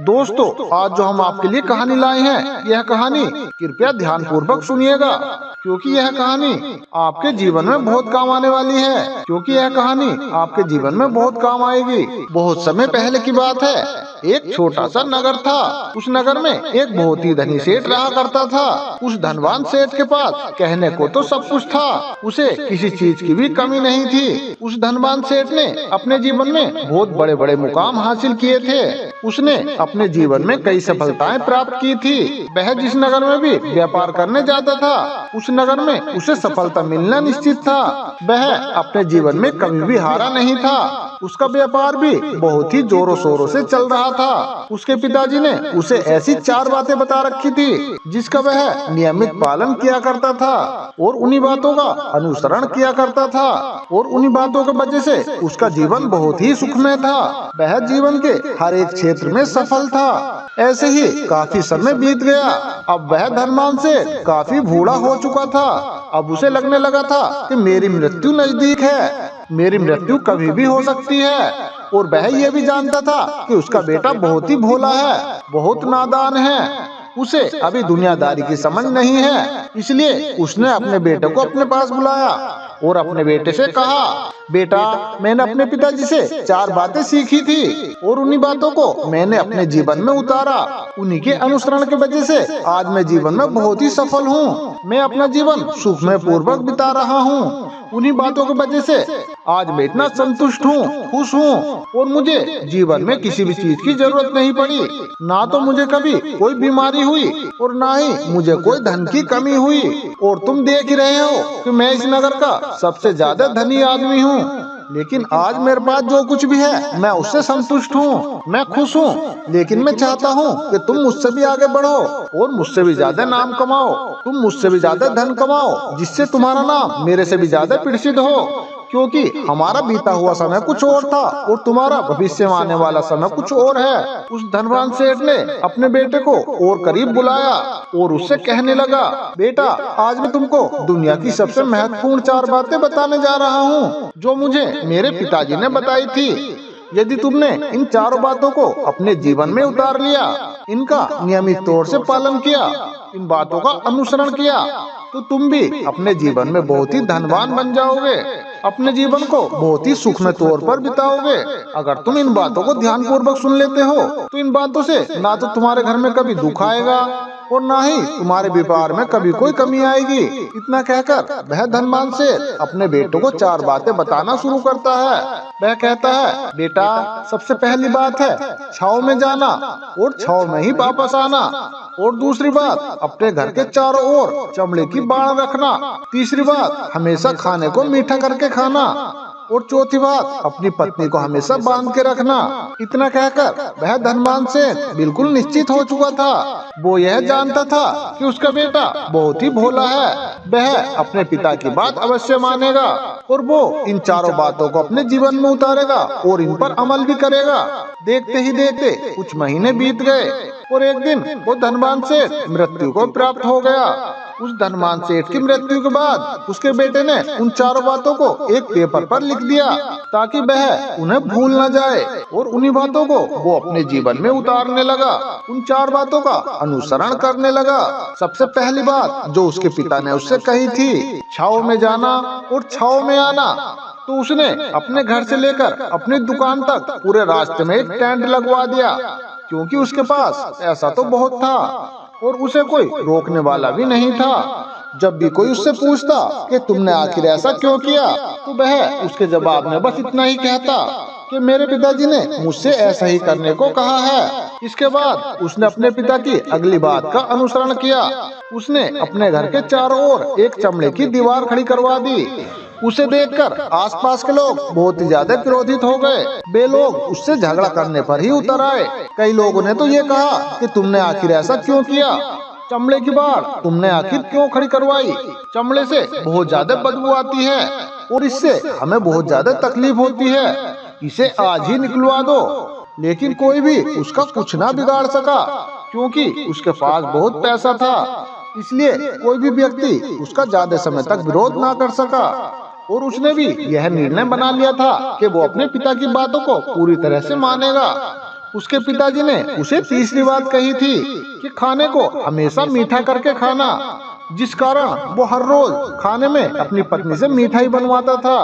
दोस्तों, आज जो हम आपके लिए कहानी लाए हैं, यह कहानी कृपया ध्यान पूर्वक सुनिएगा, क्योंकि यह कहानी आपके जीवन में बहुत काम आने वाली है। क्योंकि यह कहानी आपके जीवन में बहुत काम आएगी। बहुत समय पहले की बात है। एक छोटा सा नगर था। उस नगर में एक बहुत ही धनी सेठ रहा करता था। उस धनवान सेठ के पास कहने को तो सब कुछ था, उसे किसी चीज की भी कमी नहीं थी। उस धनवान सेठ ने अपने जीवन में बहुत बड़े बड़े मुकाम हासिल किए थे। उसने अपने जीवन में कई सफलताएं प्राप्त की थी। वह जिस नगर में भी व्यापार करने जाता था, उस नगर में उसे सफलता मिलना निश्चित था। वह अपने जीवन में कभी भी हारा नहीं था। उसका व्यापार भी बहुत ही जोरों शोरों से चल रहा था। उसके पिताजी ने उसे ऐसी 4 बातें बता रखी थी, जिसका वह नियमित पालन किया करता था और उन्हीं बातों का अनुसरण किया करता था। और उन्हीं बातों की वजह से उसका जीवन बहुत ही सुखमय था। वह जीवन के हर एक क्षेत्र में सफल था। ऐसे ही काफी समय बीत गया। अब वह धनवान से काफी बूढ़ा हो चुका था। अब उसे लगने लगा था कि मेरी मृत्यु नजदीक है, मेरी मृत्यु कभी भी हो सकती है। और वह यह भी जानता था कि उसका बेटा बहुत ही भोला है, बहुत नादान है। उसे अभी दुनियादारी की समझ नहीं है। इसलिए उसने अपने बेटे को अपने पास बुलाया और अपने बेटे से कहा, बेटा, मैंने अपने पिताजी से 4 बातें सीखी थी और उन्हीं बातों को मैंने अपने जीवन में उतारा। उन्हीं के अनुसरण की वजह से आज मैं जीवन में बहुत ही सफल हूँ। मैं अपना जीवन सुखमय पूर्वक बिता रहा हूँ। उन्हीं बातों की वजह से आज मैं इतना संतुष्ट हूँ, खुश हूँ और मुझे जीवन में किसी भी चीज की जरूरत नहीं पड़ी। ना तो मुझे कभी कोई बीमारी हुई और ना ही मुझे कोई धन की कमी हुई। और तुम देख ही रहे हो कि मैं इस नगर का सबसे ज्यादा धनी आदमी हूँ। लेकिन आज मेरे पास जो कुछ भी है, मैं उससे संतुष्ट हूँ, मैं खुश हूँ। लेकिन मैं चाहता हूँ कि तुम मुझसे भी आगे बढ़ो और मुझसे भी ज्यादा नाम कमाओ, तुम मुझसे भी ज्यादा धन कमाओ, जिससे तुम्हारा नाम मेरे से भी ज्यादा प्रसिद्ध हो। क्योंकि हमारा बीता हुआ समय कुछ और था और तुम्हारा भविष्य में आने वाला समय कुछ और है। उस धनवान सेठ ने अपने बेटे को और करीब बुलाया और उससे कहने लगा, बेटा, आज मैं तुमको दुनिया की सबसे महत्वपूर्ण 4 बातें बताने जा रहा हूँ, जो मुझे मेरे पिताजी ने बताई थी। यदि तुमने इन 4 बातों को अपने जीवन में उतार लिया, इनका नियमित तौर से पालन किया, इन बातों का अनुसरण किया, तो तुम भी अपने जीवन में बहुत ही धनवान बन जाओगे, अपने जीवन को बहुत ही सुखमय तौर पर बिताओगे। अगर तुम इन बातों को ध्यान पूर्वक सुन लेते हो, तो इन बातों से ना तो तुम्हारे घर में कभी दुख आएगा और ना ही तुम्हारे व्यापार में कभी कोई कमी आएगी। इतना कहकर वह धनवान से अपने बेटों को 4 बातें बताना शुरू करता है। वह कहता है, बेटा, सबसे पहली बात है छाव में जाना और छाव में ही वापस आना। और दूसरी बात, अपने घर के चारों ओर चमड़े की बाड़ रखना। तीसरी बात, हमेशा खाने को मीठा करके खाना। और चौथी बात, अपनी पत्नी को हमेशा बांध के रखना। इतना कहकर वह धनवान से बिल्कुल निश्चित हो चुका था। वो यह जानता था कि उसका बेटा बहुत ही भोला है। वह अपने पिता की बात अवश्य मानेगा और वो इन 4 बातों को अपने जीवन में उतारेगा और इन पर अमल भी करेगा। देखते ही देखते कुछ महीने बीत गए और एक दिन वो धनवान सेठ मृत्यु को प्राप्त हो गया। उस धनवान सेठ की मृत्यु के बाद उसके बेटे ने उन 4 बातों को एक पेपर पर लिख दिया, ताकि वह उन्हें भूल न जाए। और उन्हीं बातों को वो अपने जीवन में उतारने लगा, उन 4 बातों का अनुसरण करने लगा। सबसे पहली बात जो उसके पिता ने उससे कही थी, छाव में जाना और छाव में आना, तो उसने अपने घर से लेकर अपनी दुकान तक पूरे रास्ते में एक टेंट लगवा दिया। क्योंकि उसके पास ऐसा तो बहुत था और उसे कोई रोकने वाला भी नहीं था। जब भी कोई उससे पूछता कि तुमने आखिर ऐसा क्यों किया, तो वह उसके जवाब में बस इतना ही कहता कि मेरे पिताजी ने मुझसे ऐसा ही करने को कहा है। इसके बाद उसने अपने पिता की अगली बात का अनुसरण किया। उसने अपने घर के चारों ओर एक चमड़े की दीवार खड़ी करवा दी। उसे देखकर आसपास के लोग बहुत ही ज्यादा क्रोधित हो गए। वे लोग उससे झगड़ा करने पर ही उतर आए। कई लोगों ने तो ये कहा कि तुमने आखिर ऐसा क्यों किया, चमड़े की बाड़ तुमने आखिर क्यों खड़ी करवाई, चमड़े से बहुत ज्यादा बदबू आती है और इससे हमें बहुत ज्यादा तकलीफ होती है, इसे आज ही निकलवा दो। लेकिन कोई भी उसका कुछ ना बिगाड़ सका, क्योंकि उसके पास बहुत पैसा था। इसलिए कोई भी व्यक्ति उसका ज्यादा समय तक विरोध ना कर सका। और उसने भी यह निर्णय बना लिया था कि वो अपने पिता की बातों को पूरी तरह से मानेगा। उसके पिताजी ने उसे तीसरी बात कही थी कि खाने को हमेशा मीठा करके खाना, जिस कारण वो हर रोज खाने में अपनी पत्नी से मिठाई बनवाता था।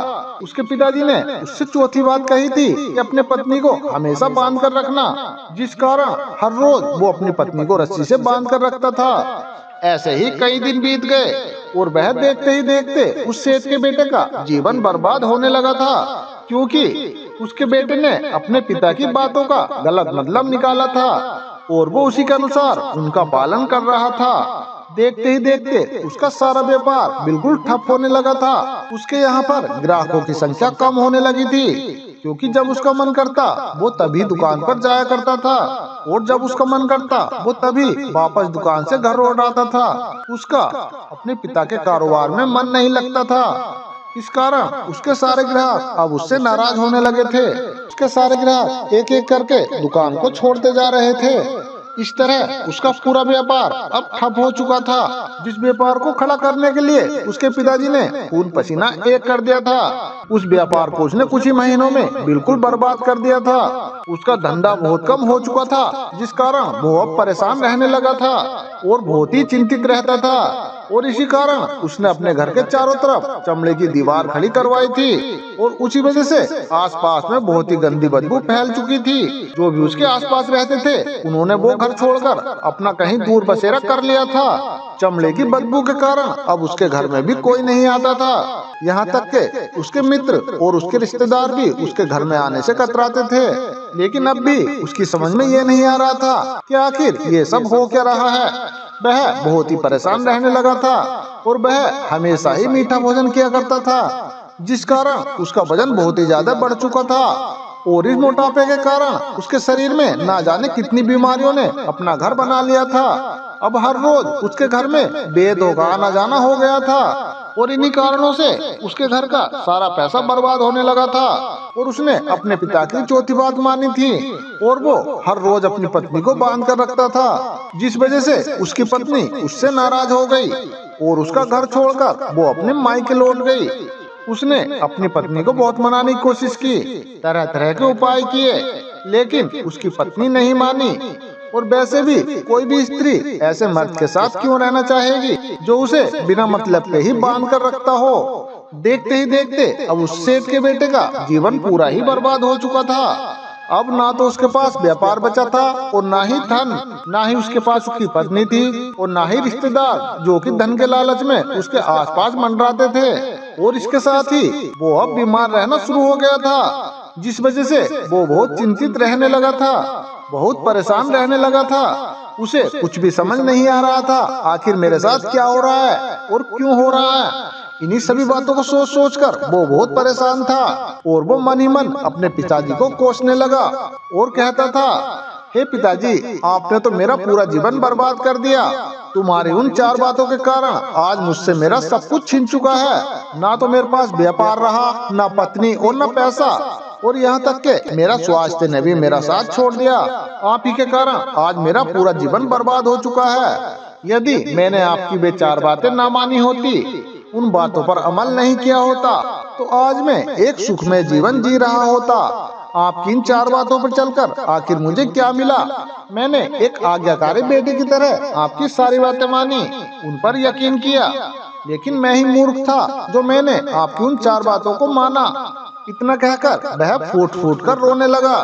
उसके पिताजी ने उससे चौथी बात कही थी कि अपने पत्नी को हमेशा बांध कर रखना, जिस कारण हर रोज वो अपनी पत्नी को रस्सी से बांध कर रखता था। ऐसे ही कई दिन बीत गए और वह देखते ही देखते उस सेठ के बेटे का जीवन बर्बाद होने लगा था, क्योंकि उसके बेटे ने अपने पिता की बातों का गलत मतलब निकाला था और वो उसी के अनुसार उनका पालन कर रहा था। देखते ही देखते उसका सारा व्यापार बिल्कुल ठप होने लगा था। उसके यहाँ पर ग्राहकों की संख्या कम होने लगी थी, क्योंकि जब उसका मन करता वो तभी दुकान पर जाया करता था और जब उसका मन करता वो तभी वापस दुकान से घर लौट आता था। उसका अपने पिता के कारोबार में मन नहीं लगता था। इस कारण उसके सारे ग्राहक अब उससे नाराज होने लगे थे। उसके सारे ग्राहक एक एक करके दुकान को छोड़ते जा रहे थे। इस तरह उसका पूरा व्यापार अब ठप हो चुका था। जिस व्यापार को खड़ा करने के लिए उसके पिताजी ने खून पसीना एक कर दिया था, उस व्यापार को उसने कुछ ही महीनों में बिल्कुल बर्बाद कर दिया था। उसका धंधा बहुत कम हो चुका था, जिस कारण वो अब परेशान रहने लगा था और बहुत ही चिंतित रहता था। और इसी कारण उसने अपने घर के चारों तरफ चमड़े की दीवार खड़ी करवाई थी और उसी वजह से आसपास में बहुत ही गंदी बदबू फैल चुकी थी। जो भी उसके आसपास रहते थे उन्होंने वो घर छोड़कर अपना कहीं दूर बसेरा कर लिया था। चमड़े की बदबू के कारण अब उसके घर में भी कोई नहीं आता था। यहाँ तक के उसके मित्र और उसके रिश्तेदार भी उसके घर में आने से कतराते थे। लेकिन अब भी उसकी समझ में ये नहीं आ रहा था कि आखिर ये सब हो क्या रहा है। वह बहुत ही परेशान रहने लगा था और वह हमेशा ही मीठा भोजन किया करता था, जिस कारण उसका वजन बहुत ही ज्यादा बढ़ चुका था। और इस मोटापे के कारण उसके शरीर में ना जाने कितनी बीमारियों ने अपना घर बना लिया था। अब हर रोज उसके घर में बेदों का आना जाना हो गया था और इन्हीं कारणों से उसके घर का सारा पैसा बर्बाद होने लगा था। और उसने अपने पिता की चौथी बात मानी थी और वो हर रोज अपनी पत्नी को बांध कर रखता था, जिस वजह से उसकी पत्नी उससे नाराज हो गई और उसका घर छोड़कर वो अपने मायके लौट गई। उसने अपनी पत्नी को बहुत मनाने की कोशिश की, तरह तरह के उपाय किए, लेकिन उसकी पत्नी नहीं मानी। और वैसे भी कोई भी स्त्री ऐसे मर्द के साथ क्यों रहना चाहेगी जो उसे बिना मतलब के ही बांध कर रखता हो। देखते ही देखते अब उस सेठ के बेटे का जीवन पूरा ही बर्बाद हो चुका था। अब ना तो उसके पास व्यापार बचा था और ना ही धन, ना ही उसके पास उसकी पत्नी थी और ना ही रिश्तेदार जो कि धन के लालच में उसके आसपास मंडराते थे। और इसके साथ ही वो अब बीमार रहना शुरू हो गया था, जिस वजह से वो बहुत चिंतित रहने लगा था, बहुत परेशान रहने लगा था। उसे कुछ भी समझ नहीं आ रहा था आखिर मेरे साथ क्या हो रहा है और क्यों हो रहा है। इन्हीं सभी बातों को सोच सोच कर वो बहुत परेशान था और वो मन ही मन अपने पिताजी को कोसने लगा और कहता था, हे पिताजी, आपने तो मेरा पूरा जीवन बर्बाद कर दिया। तुम्हारी उन 4 बातों के कारण आज मुझसे मेरा सब कुछ छीन चुका है। ना तो मेरे पास व्यापार रहा, ना पत्नी और ना पैसा, और यहाँ तक के मेरा स्वास्थ्य ने भी मेरा साथ छोड़ दिया। आप ही के कारण आज मेरा पूरा जीवन बर्बाद हो चुका है। यदि मैंने आपकी वे 4 बातें ना मानी होती, उन बातों पर अमल नहीं किया होता, तो आज मैं एक सुखमय जीवन जी रहा होता। आपकी इन 4 बातों पर चलकर आखिर मुझे क्या मिला? मैंने एक आज्ञाकारी बेटे की तरह आपकी सारी बातें मानी, उन पर यकीन किया, लेकिन मैं ही मूर्ख था जो मैंने आपकी उन 4 बातों को माना। इतना कहकर वह फूट फूट कर रोने लगा।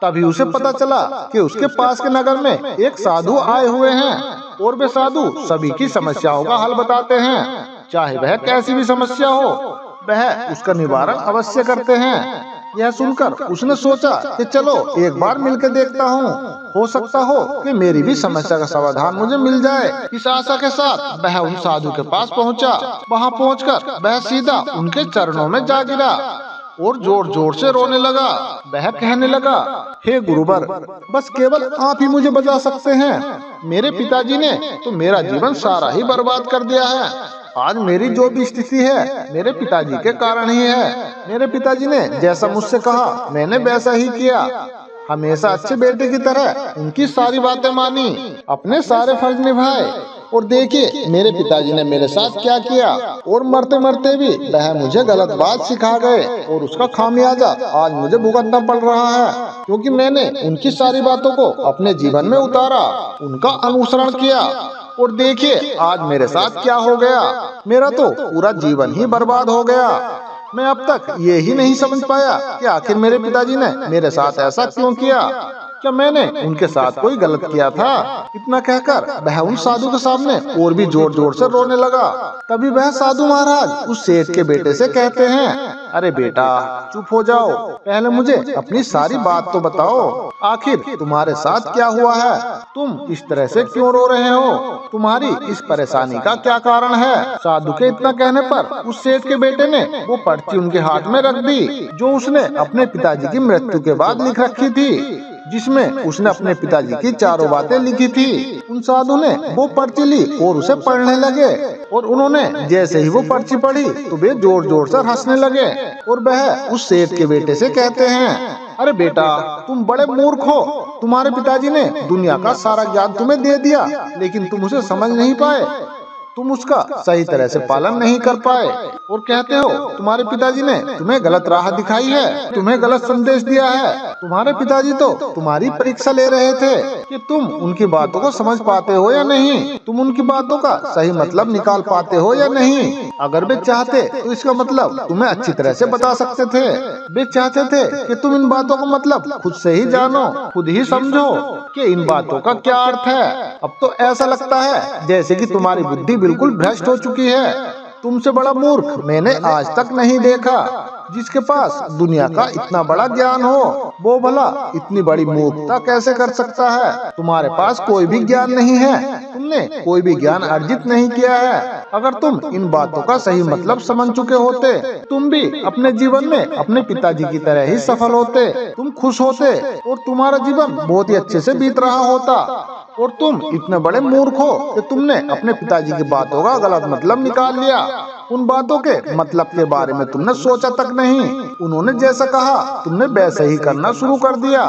तभी उसे पता चला कि उसके पास के नगर में एक साधु आए हुए हैं और वे साधु सभी की समस्याओं का हल बताते हैं। चाहे वह कैसी भी समस्या हो, वह उसका निवारण अवश्य करते हैं। यह सुनकर उसने सोचा कि चलो एक बार मिलकर देखता हूँ, हो सकता हो कि मेरी भी समस्या का समाधान मुझे मिल जाए। इस आशा के साथ वह उन साधु के पास पहुँचा। वहाँ पहुँचकर वह सीधा उनके चरणों में जा गिरा और जोर जोर से रोने लगा। वह कहने लगा, हे गुरुवर, बस केवल आप ही मुझे बचा सकते हैं। मेरे पिताजी ने तो मेरा जीवन सारा ही बर्बाद कर दिया है। आज मेरी जो भी स्थिति है मेरे पिताजी के कारण ही है। मेरे पिताजी ने जैसा मुझसे कहा मैंने वैसा ही किया। हमेशा अच्छे बेटे की तरह उनकी सारी बातें मानी, अपने सारे फर्ज निभाए, और देखिए मेरे पिताजी ने मेरे साथ क्या किया, और मरते मरते भी वह मुझे गलत बात सिखा गए और उसका खामियाजा आज मुझे भुगतना पड़ रहा है, क्योंकि मैंने उनकी सारी बातों को अपने जीवन में उतारा, उनका अनुसरण किया। और देखिए आज मेरे साथ क्या हो गया, मेरा तो पूरा जीवन ही बर्बाद हो गया। मैं अब तक ये ही नहीं समझ पाया कि आखिर मेरे पिताजी ने मेरे साथ ऐसा क्यों किया। क्या मैंने उनके साथ कोई गलत किया था? इतना कहकर वह उन साधु के सामने और भी जोर जोर से रोने लगा। तभी वह साधु महाराज उस सेठ के बेटे से कहते हैं, अरे बेटा चुप हो जाओ, पहले मुझे अपनी सारी बात तो बताओ, आखिर तुम्हारे साथ क्या हुआ है, तुम इस तरह से क्यों रो रहे हो, तुम्हारी इस परेशानी का क्या कारण है। साधु के इतना कहने पर उस सेठ के बेटे ने वो पर्ची उनके हाथ में रख दी, जो उसने अपने पिताजी की मृत्यु के बाद लिख रखी थी, जिसमें उसने अपने पिताजी की चारों बातें लिखी थी। उन साधु ने वो पर्ची ली और उसे पढ़ने लगे, और उन्होंने जैसे ही वो पर्ची पढ़ी तो वे जोर जोर से हंसने लगे। और वह उस सेठ के बेटे से कहते हैं, अरे बेटा तुम बड़े मूर्ख हो, तुम्हारे पिताजी ने दुनिया का सारा ज्ञान तुम्हें दे दिया, लेकिन तुम उसे समझ नहीं पाए, तुम उसका सही तरह से पालन नहीं कर पाए, और कहते हो तुम्हारे पिताजी ने तुम्हें गलत राह दिखाई है, तुम्हें गलत संदेश दिया है। तुम्हारे पिताजी तो तुम्हारी परीक्षा ले रहे थे कि तुम उनकी बातों को समझ पाते हो या नहीं, तुम उनकी बातों का सही मतलब निकाल पाते हो या नहीं। अगर वे चाहते तो इसका मतलब तुम्हें अच्छी तरह से बता सकते थे। वे चाहते थे कि तुम इन बातों का मतलब खुद से ही जानो, खुद ही समझो कि इन बातों का क्या अर्थ है। अब तो ऐसा लगता है जैसे कि तुम्हारी बुद्धि बिल्कुल भ्रष्ट हो चुकी है। तुमसे बड़ा मूर्ख मैंने आज तक नहीं देखा। जिसके पास दुनिया का इतना बड़ा ज्ञान हो, वो भला इतनी बड़ी मूर्खता कैसे कर सकता है। तुम्हारे पास कोई भी ज्ञान नहीं है, तुमने कोई भी ज्ञान अर्जित नहीं किया है। अगर तुम इन बातों का सही मतलब समझ चुके होते, तुम भी अपने जीवन में अपने पिताजी की तरह ही सफल होते, तुम खुश होते और तुम्हारा जीवन बहुत ही अच्छे से बीत रहा होता। और तुम इतने बड़े मूर्ख हो कि तुमने अपने पिताजी की बातों का गलत मतलब निकाल लिया। उन बातों के मतलब के बारे में तुमने सोचा तक नहीं। उन्होंने जैसा कहा तुमने वैसे ही करना शुरू कर दिया।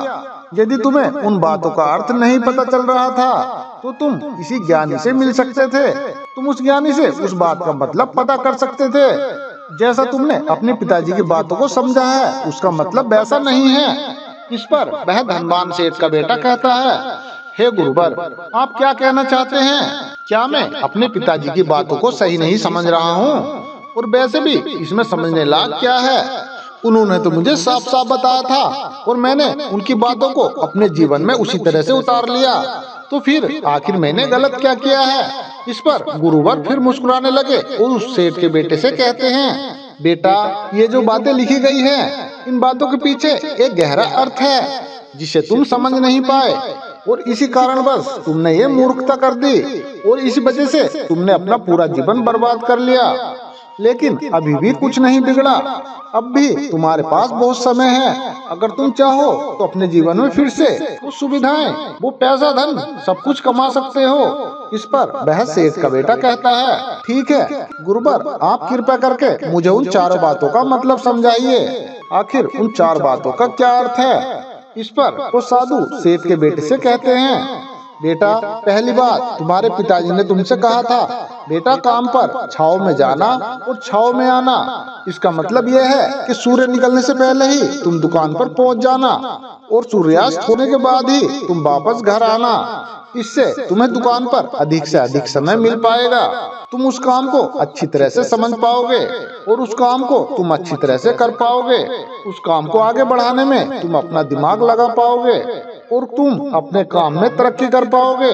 यदि तुम्हें उन बातों का अर्थ नहीं पता चल रहा था तो तुम किसी ज्ञानी से मिल सकते थे, तुम उस ज्ञानी से उस बात का मतलब पता कर सकते थे। जैसा तुमने अपने पिताजी की बातों को समझा है उसका मतलब वैसा नहीं है। इस पर वह धनवान सेठ का बेटा कहता है, हे गुरुवर आप क्या कहना चाहते हैं? क्या मैं अपने पिताजी की बातों को सही नहीं समझ रहा हूँ? और वैसे भी इसमें समझने लायक क्या है? उन्होंने तो मुझे साफ साफ बताया था और मैंने उनकी बातों को अपने जीवन में उसी तरह से उतार लिया, तो फिर आखिर मैंने गलत क्या किया है? इस पर गुरुवर फिर मुस्कुराने लगे और उस सेठ के बेटे से कहते हैं, बेटा ये जो बातें लिखी गई हैं, इन बातों के पीछे एक गहरा अर्थ है जिसे तुम समझ नहीं पाए, और इसी कारणवश तुमने ये मूर्खता कर दी और इसी वजह से तुमने अपना पूरा जीवन बर्बाद कर लिया। लेकिन अभी भी कुछ नहीं बिगड़ा, अब भी तुम्हारे पास बहुत समय है। अगर तुम चाहो तो अपने जीवन में फिर से वो सुविधाएं, वो पैसा धन सब कुछ कमा सकते हो। इस पर वह सेठ का बेटा कहता है, ठीक है गुरुवर आप कृपया करके मुझे उन चारों बातों का मतलब समझाइए, आखिर उन चार बातों का क्या अर्थ है। इस पर तो साधु सेठ के बेटे से कहते हैं, बेटा पहली बात तुम्हारे पिताजी ने तुमसे कहा था बेटा काम पर छाव में जाना और छाव में आना। इसका मतलब यह है कि सूर्य निकलने से पहले ही तुम दुकान पर पहुंच जाना और सूर्यास्त होने के बाद ही तुम वापस घर आना। इससे तुम्हें दुकान पर अधिक से अधिक समय मिल पाएगा, तुम उस काम को अच्छी तरह से समझ पाओगे और उस काम को तुम अच्छी तरह से कर पाओगे। उस काम को आगे बढ़ाने में तुम अपना दिमाग लगा पाओगे और तुम अपने काम में तरक्की कर पाओगे।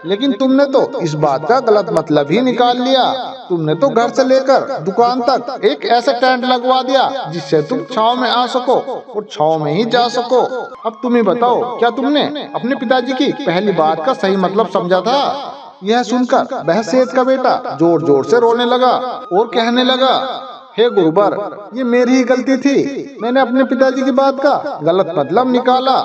लेकिन तुमने तो इस बात का गलत मतलब ही निकाल लिया। तुमने तो घर से लेकर दुकान तक एक ऐसा टेंट लगवा दिया जिससे तुम छाव में आ सको और छाव में ही जा सको। अब तुम ही बताओ, क्या तुमने अपने पिताजी की पहली बात का सही मतलब समझा था? यह सुनकर वह सेठ का बेटा जोर जोर से रोने लगा और कहने लगा, हे गुरुवर ये मेरी ही गलती थी, मैंने अपने पिताजी की बात का गलत मतलब निकाला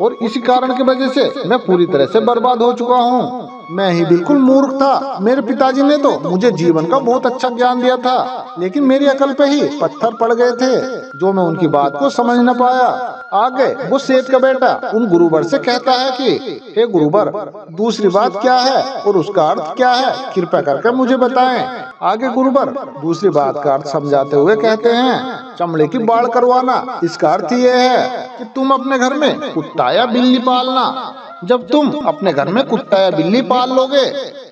और इसी कारण की वजह से मैं पूरी तरह से बर्बाद हो चुका हूँ। मैं ही बिल्कुल मूर्ख था। मेरे पिताजी ने तो मुझे जीवन का बहुत अच्छा ज्ञान दिया था, लेकिन मेरी अकल पे ही पत्थर पड़ गए थे, जो मैं उनकी बात को समझ न पाया। आगे वो सेठ का बेटा उन गुरुवर से कहता है कि हे गुरुवर, दूसरी बात क्या है और उसका अर्थ क्या है, कृपया करके मुझे बताएं। आगे गुरुवर दूसरी बात का अर्थ समझाते हुए कहते हैं, चमड़े की बाढ़ करवाना, इसका अर्थ ये है कि तुम अपने घर में कुत्ता या बिल्ली पालना। जब तुम अपने घर में कुत्ता या बिल्ली पाल लोगे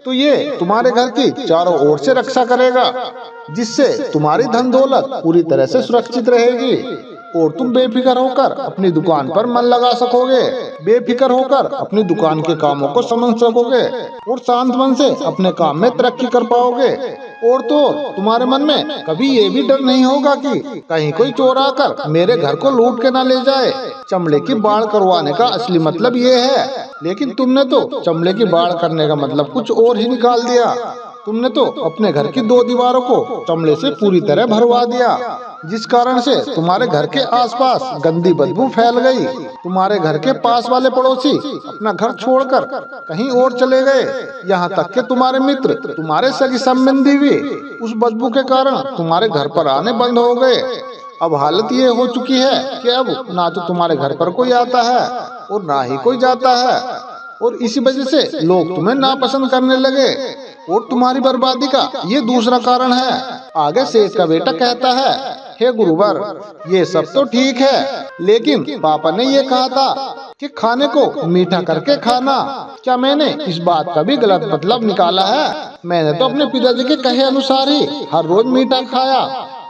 तो ये तुम्हारे घर की चारों ओर से रक्षा करेगा, जिससे तुम्हारी धन दौलत पूरी तरह से सुरक्षित रहेगी और तुम बेफिक्र होकर अपनी दुकान पर मन लगा सकोगे, बेफिक्र होकर अपनी दुकान के कामों को समझ सकोगे और शांत मन से अपने काम में तरक्की कर पाओगे। और तो तुम्हारे मन में कभी ये भी डर नहीं होगा कि कहीं कोई चोर आकर मेरे घर को लूट के ना ले जाए। चमड़े की बाढ़ करवाने का असली मतलब ये है, लेकिन तुमने तो चमड़े की बाढ़ करने का मतलब कुछ और ही निकाल दिया। तुमने तो अपने घर की 2 दीवारों को चमड़े से पूरी तरह भरवा दिया, जिस कारण से तुम्हारे घर के आसपास गंदी बदबू फैल गई। तुम्हारे घर के पास वाले पड़ोसी अपना घर छोड़कर कहीं और चले गए, यहाँ तक कि तुम्हारे मित्र, तुम्हारे सगी संबंधी भी उस बदबू के कारण तुम्हारे घर पर आने बंद हो गए। अब हालत ये हो चुकी है कि अब ना तो तुम्हारे घर पर कोई आता है और ना ही कोई जाता है, और इसी वजह से लोग तुम्हें नापसंद करने लगे, और तुम्हारी बर्बादी का ये दूसरा कारण है। आगे सेठ का बेटा कहता है, हे गुरुवर, ये सब तो ठीक है, लेकिन पापा ने ये कहा था कि खाने को मीठा करके खाना। क्या मैंने इस बात का भी गलत मतलब निकाला है? मैंने तो अपने पिताजी के कहे अनुसार ही हर रोज मीठा खाया,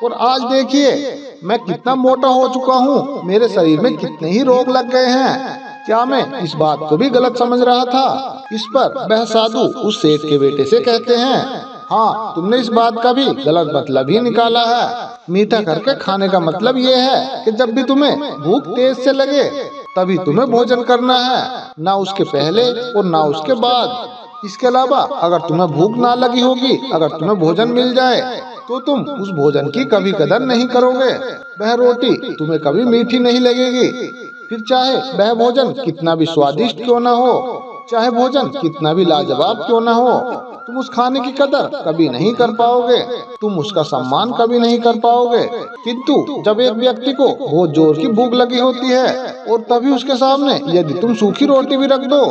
और आज देखिए मैं कितना मोटा हो चुका हूँ, मेरे शरीर में कितने ही रोग लग गए हैं। क्या मैं इस बात को भी गलत समझ रहा था? इस पर वह साधु उस सेठ के बेटे से कहते हैं, हाँ, तुमने इस बात का भी गलत मतलब ही निकाला है। मीठा करके खाने का मतलब ये है कि जब भी तुम्हें भूख तेज से लगे तभी तुम्हें भोजन करना है, ना उसके पहले और ना उसके बाद। इसके अलावा अगर तुम्हें भूख ना लगी होगी, अगर तुम्हें भोजन मिल जाए तो तुम उस भोजन की कभी कदर नहीं करोगे। वह रोटी तुम्हें कभी मीठी नहीं लगेगी, फिर चाहे वह भोजन कितना भी स्वादिष्ट क्यों न हो, चाहे भोजन कितना भी लाजवाब क्यों न हो, तुम उस खाने की कदर कभी नहीं कर पाओगे, तुम उसका सम्मान कभी नहीं कर पाओगे। किंतु जब एक व्यक्ति को बहुत जोर की भूख लगी होती है और तभी उसके सामने यदि तुम सूखी रोटी भी रख दो,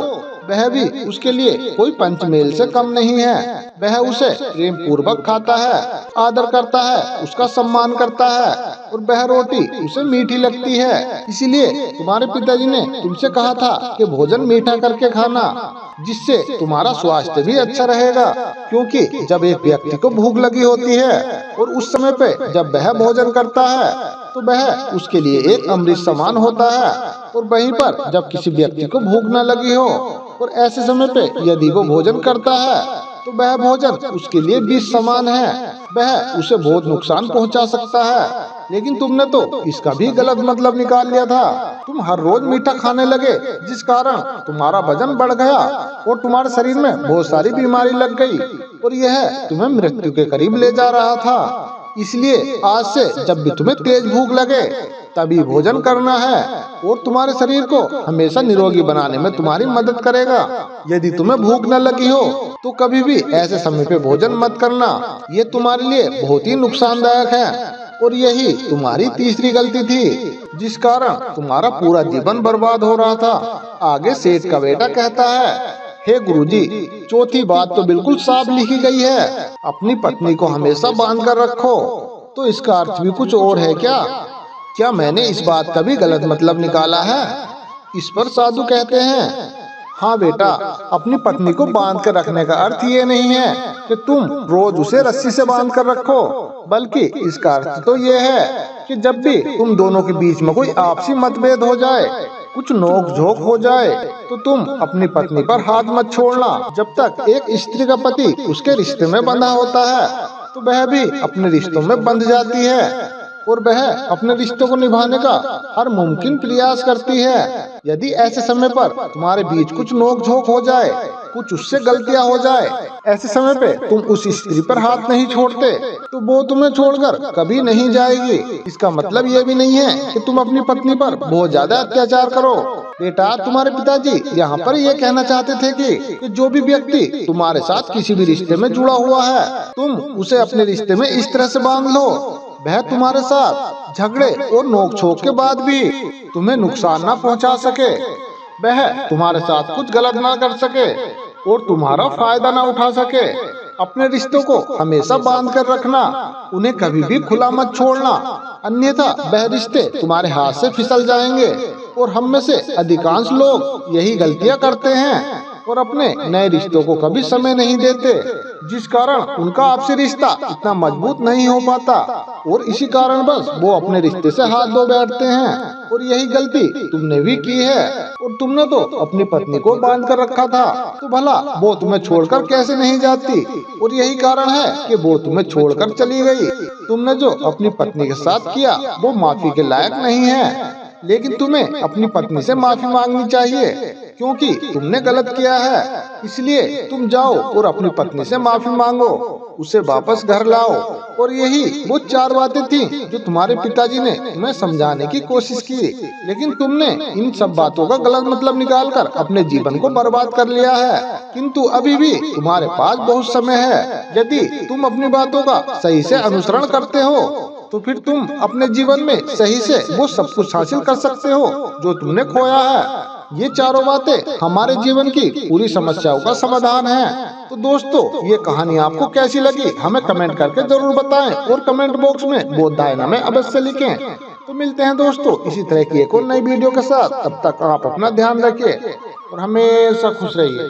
वह भी उसके लिए कोई पंचमेल से कम नहीं है। वह उसे प्रेम पूर्वक खाता है, आदर करता है, उसका सम्मान करता है, और वह रोटी उसे मीठी लगती है। इसीलिए तुम्हारे पिताजी ने तुमसे कहा था कि भोजन मीठा करके खाना, जिससे तुम्हारा स्वास्थ्य भी अच्छा रहेगा। क्योंकि जब एक व्यक्ति को भूख लगी होती है और उस समय पे जब वह भोजन करता है तो वह उसके लिए एक अमृत समान होता है, और वहीं पर जब किसी व्यक्ति को भूख न लगी हो और ऐसे समय पे यदि वो भोजन करता है तो वह भोजन उसके लिए विष समान है, वह उसे बहुत नुकसान पहुंचा सकता है। लेकिन तुमने तो इसका भी गलत मतलब निकाल लिया था। तुम हर रोज मीठा खाने लगे, जिस कारण तुम्हारा वजन बढ़ गया और तुम्हारे शरीर में बहुत सारी बीमारी लग गई, और यह तुम्हें मृत्यु के करीब ले जा रहा था। इसलिए आज से जब भी तुम्हें तेज भूख लगे तभी भोजन करना है, और तुम्हारे शरीर को हमेशा निरोगी बनाने में तुम्हारी मदद करेगा। यदि तुम्हें भूख न लगी हो तो कभी भी ऐसे समय पे भोजन मत करना, ये तुम्हारे लिए बहुत ही नुकसानदायक है। और यही तुम्हारी तीसरी गलती थी, जिस कारण तुम्हारा पूरा जीवन बर्बाद हो रहा था। आगे सेठ का बेटा कहता है, हे गुरुजी, चौथी बात तो बिल्कुल साफ लिखी गई है, अपनी पत्नी को हमेशा बांध कर रखो। तो इसका अर्थ भी कुछ और है क्या? क्या मैंने इस बात का भी गलत मतलब निकाला है? इस पर साधु कहते हैं, हाँ बेटा, अपनी पत्नी को बांध कर रखने का अर्थ ये नहीं है कि तुम रोज उसे रस्सी से बांध कर रखो, बल्कि इसका अर्थ तो ये है कि जब भी तुम दोनों के बीच में कोई आपसी मतभेद हो जाए, कुछ नोक झोंक हो जाए, तो तुम अपनी पत्नी पर हाथ मत छोड़ना। जब तक एक स्त्री का पति उसके रिश्ते में बंधा होता है तो वह भी अपने रिश्तों में बंध जाती है, और वह अपने रिश्तों को निभाने का हर मुमकिन प्रयास करती है। यदि ऐसे समय पर तुम्हारे बीच कुछ नोक झोंक हो जाए, कुछ उससे गलतियां हो जाए, ऐसे समय पे तुम उस स्त्री पर हाथ नहीं छोड़ते तो वो तुम्हें छोड़कर कभी नहीं जाएगी। इसका मतलब ये भी नहीं है कि तुम अपनी पत्नी पर बहुत ज्यादा अत्याचार करो, बेटा, तुम्हारे पिताजी यहाँ पर ये कहना चाहते थे कि जो भी व्यक्ति तुम्हारे साथ किसी भी रिश्ते में जुड़ा हुआ है, तुम उसे अपने रिश्ते में इस तरह से बांध लो, वह तुम्हारे साथ झगड़े और नोक-झोंक के बाद भी तुम्हें नुकसान ना पहुँचा सके, वह तुम्हारे साथ कुछ गलत ना कर सके और तुम्हारा फायदा ना उठा सके। अपने रिश्तों को हमेशा बांध कर रखना, उन्हें कभी भी खुला मत छोड़ना, अन्यथा वह रिश्ते तुम्हारे हाथ से फिसल जाएंगे। और हम में से अधिकांश लोग यही गलतियां करते हैं और अपने नए रिश्तों को कभी समय नहीं देते, जिस कारण उनका आपसी रिश्ता इतना मजबूत नहीं हो पाता और इसी कारण बस वो अपने रिश्ते से हाथ धो बैठते हैं। और यही गलती तुमने भी की है। और तुमने तो अपनी पत्नी को बांध कर रखा था, तो भला वो तुम्हें छोड़कर कैसे नहीं जाती? और यही कारण है कि वो तुम्हें छोड़कर चली गई। तुमने जो अपनी पत्नी के साथ किया वो माफी के लायक नहीं है, लेकिन तुम्हें अपनी पत्नी से माफी मांगनी चाहिए, क्योंकि तुमने गलत किया है। इसलिए तुम जाओ और अपनी पत्नी से माफी मांगो, उसे वापस घर लाओ। और यही वो 4 बातें थी जो तुम्हारे पिताजी ने तुम्हें समझाने की कोशिश की, लेकिन तुमने इन सब बातों का गलत मतलब निकालकर अपने जीवन को बर्बाद कर लिया है। किंतु अभी भी तुम्हारे पास बहुत समय है। यदि तुम अपनी बातों का सही से अनुसरण करते हो तो फिर तुम अपने जीवन में सही से वो सब कुछ हासिल कर सकते हो जो तुमने खोया है। ये चारों बातें हमारे जीवन की पूरी समस्याओं का समाधान है। तो दोस्तों, ये कहानी आपको कैसी लगी हमें कमेंट करके जरूर बताएं और कमेंट बॉक्स में बोधायना में अवश्य लिखें। तो मिलते हैं दोस्तों इसी तरह की एक और नई वीडियो के साथ। तब तक आप अपना ध्यान रखिए और हमेशा खुश रहिए।